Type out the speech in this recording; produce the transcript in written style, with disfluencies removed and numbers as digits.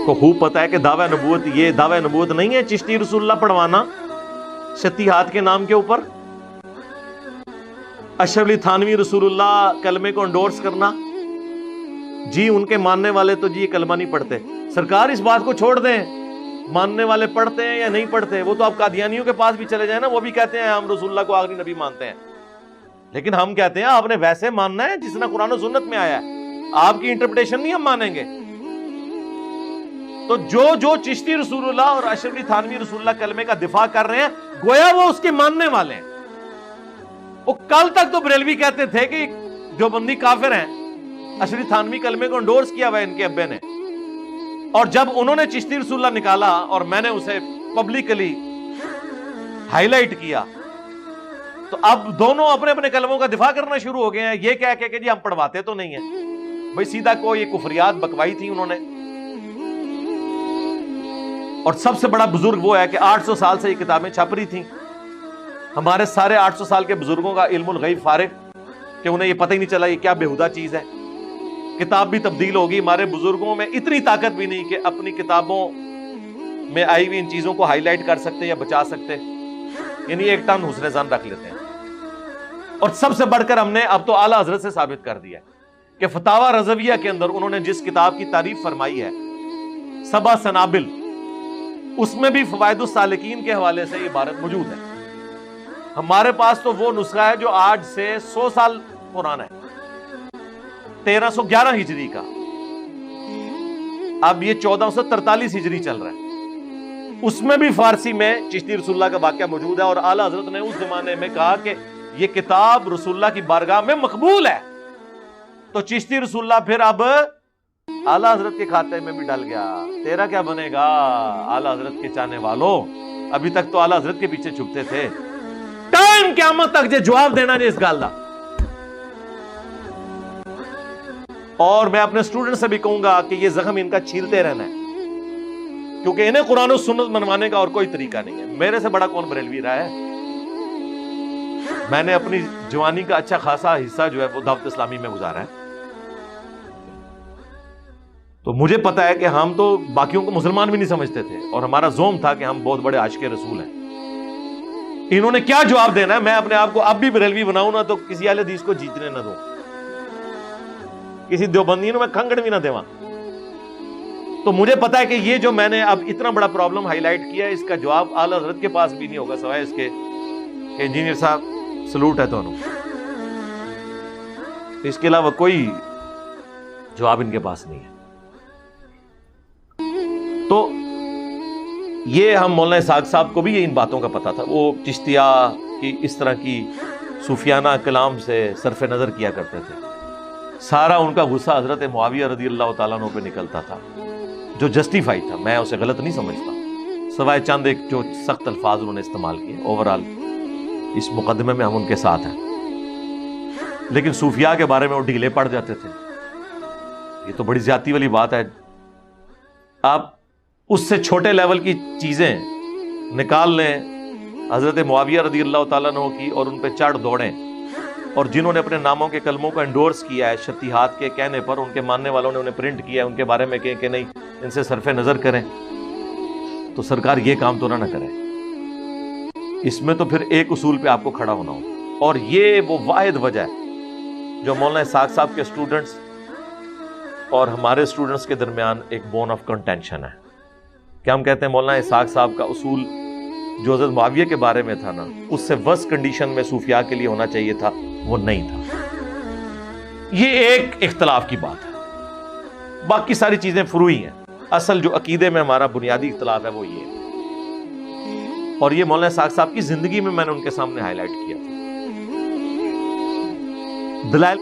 کو خوب پتا ہے کہ دعوی نبوت، یہ دعوی نبوت نہیں ہے چشتی رسول اللہ پڑھوانا شتیہات کے نام کے اوپر، اشرف علی تھانوی رسول اللہ کلمے کو انڈورس کرنا. جی ان کے ماننے والے تو جی کلمہ نہیں پڑھتے. سرکار اس بات کو چھوڑ دیں، ماننے والے پڑھتے ہیں یا نہیں پڑھتے، وہ تو آپ قادیانیوں کے پاس بھی چلے جائیں نا، وہ بھی کہتے ہیں ہم رسول اللہ کو آخری نبی مانتے ہیں. لیکن ہم کہتے ہیں آپ نے ویسے ماننا ہے جس طرح قرآن و سنت میں آیا ہے، آپ کی انٹرپریٹیشن نہیں ہم مانیں گے. تو جو چشتی رسول اللہ اور اشرف علی تھانوی رسول اللہ کلمے کا دفاع کر رہے ہیں، گویا وہ اس کے ماننے والے ہیں. وہ کل تک تو بریلوی کہتے تھے کہ جو بندی کافر ہیں، اشرف علی تھانوی کلمے کو انڈورس کیا ہوا ہے ان کے ابے نے، اور جب انہوں نے چشتی رسول اللہ نکالا اور میں نے اسے پبلکلی ہائی لائٹ کیا، تو اب دونوں اپنے اپنے کلموں کا دفاع کرنا شروع ہو گئے ہیں، یہ کہہ کہ جی ہم پڑھواتے تو نہیں ہیں. بھئی سیدھا کو یہ کفریات بکوائی تھی انہوں نے. اور سب سے بڑا بزرگ وہ ہے کہ 800 سال سے یہ کتابیں چھپ رہی تھیں. ہمارے سارے 800 سال کے بزرگوں کا علم الغیب فارغ کہ انہیں یہ پتہ ہی نہیں چلا یہ کیا بےہودہ چیز ہے. کتاب بھی تبدیل ہوگی، ہمارے بزرگوں میں اتنی طاقت بھی نہیں کہ اپنی کتابوں میں آئی ہوئی ان چیزوں کو ہائی لائٹ کر سکتے یا بچا سکتے، یعنی ایک ٹن حسن ظن رکھ لیتے ہیں. اور سب سے بڑھ کر ہم نے اب تو اعلیٰ حضرت سے ثابت کر دیا کہ فتاوی رضویہ کے اندر انہوں نے جس کتاب کی تعریف فرمائی ہے 7 سنابل، اس میں بھی فوائد السالکین کے حوالے سے یہ عبارت موجود ہے. ہمارے پاس تو وہ نسخہ ہے جو آج سے 100 سال پرانا ہے، 1311 ہجری کا. اب یہ 1443 ہجری چل رہا ہے. اس میں بھی فارسی میں چشتی رسول اللہ کا واقعہ موجود ہے، اور اعلیٰ حضرت نے اس زمانے میں کہا کہ یہ کتاب رسول اللہ کی بارگاہ میں مقبول ہے. تو چشتی رسول اللہ پھر اب اعلیٰ حضرت کے کھاتے میں بھی ڈل گیا. تیرا کیا بنے گا اعلیٰ حضرت کے چاہنے والوں؟ ابھی تک تو اعلیٰ حضرت کے پیچھے چھپتے تھے. ٹائم قیامت تک جے جواب دینا جے اس گل دا. اور میں اپنے اسٹوڈنٹ سے بھی کہوں گا کہ یہ زخم ان کا چھیلتے رہنا ہے، کیونکہ انہیں قرآن و سنت منوانے کا اور کوئی طریقہ نہیں ہے. میرے سے بڑا کون بریلوی رہا ہے؟ میں نے اپنی جوانی کا اچھا خاصا حصہ جو ہے وہ دعوت اسلامی میں گزارا ہے. تو مجھے پتا ہے کہ ہم تو باقیوں کو مسلمان بھی نہیں سمجھتے تھے، اور ہمارا زوم تھا کہ ہم بہت بڑے عاشق رسول ہیں. انہوں نے کیا جواب دینا ہے؟ میں اپنے آپ کو اب بھی بریلوی بناؤں نا تو کسی اہل حدیث کو جیتنے نہ دوں، کسی دیوبندی میں کھنگڑ بھی نہ دیواں. تو مجھے پتا ہے کہ یہ جو میں نے اب اتنا بڑا پرابلم ہائی لائٹ کیا ہے، اس کا جواب اعلیٰ حضرت کے پاس بھی نہیں ہوگا سوائے اس کے کہ انجینئر صاحب سلوٹ ہے دونوں. اس کے علاوہ کوئی جواب ان کے پاس نہیں ہے. تو یہ ہم مولانا اسحاق صاحب کو بھی ان باتوں کا پتا تھا. وہ چشتیہ کی اس طرح کی صوفیانہ کلام سے صرف نظر کیا کرتے تھے. سارا ان کا غصہ حضرت معاویہ رضی اللہ تعالیٰ عنہ پہ نکلتا تھا، جو جسٹیفائی تھا. میں اسے غلط نہیں سمجھتا، سوائے چند ایک جو سخت الفاظ انہوں نے استعمال کیے. اوورآل اس مقدمے میں ہم ان کے ساتھ ہیں، لیکن صوفیاء کے بارے میں وہ ڈھیلے پڑ جاتے تھے. یہ تو بڑی زیادتی والی بات ہے. آپ اس سے چھوٹے لیول کی چیزیں نکال لیں حضرت معاویہ رضی اللہ تعالیٰ عنہ کی اور ان پہ چڑھ دوڑیں، اور جنہوں نے اپنے ناموں کے کلموں کو انڈورس کیا ہے شتیہات کے کہنے پر، ان کے ماننے والوں نے انہیں پرنٹ کیا ہے، ان کے بارے میں کہیں کہ نہیں ان سے صرف نظر کریں. تو سرکار یہ کام تو نہ کرے. اس میں تو پھر ایک اصول پہ آپ کو کھڑا ہونا ہو، اور یہ وہ واحد وجہ ہے جو مولانا اسحاق صاحب کے اسٹوڈنٹس اور ہمارے اسٹوڈنٹس کے درمیان ایک بون آف کنٹینشن ہے. کہ ہم کہتے ہیں مولانا اسحاق صاحب کا اصول جو حضرت معاویہ کے بارے میں تھا نا، اس سے ورس کنڈیشن میں صوفیاء کے لیے ہونا چاہیے تھا، وہ نہیں تھا. یہ ایک اختلاف کی بات ہے، باقی ساری چیزیں فروعی ہیں. اصل جو عقیدے میں ہمارا بنیادی اختلاف ہے وہ یہ ہے، اور یہ مولانا اسحاق صاحب کی زندگی میں نے ان کے سامنے ہائی لائٹ کیا تھا. دلائل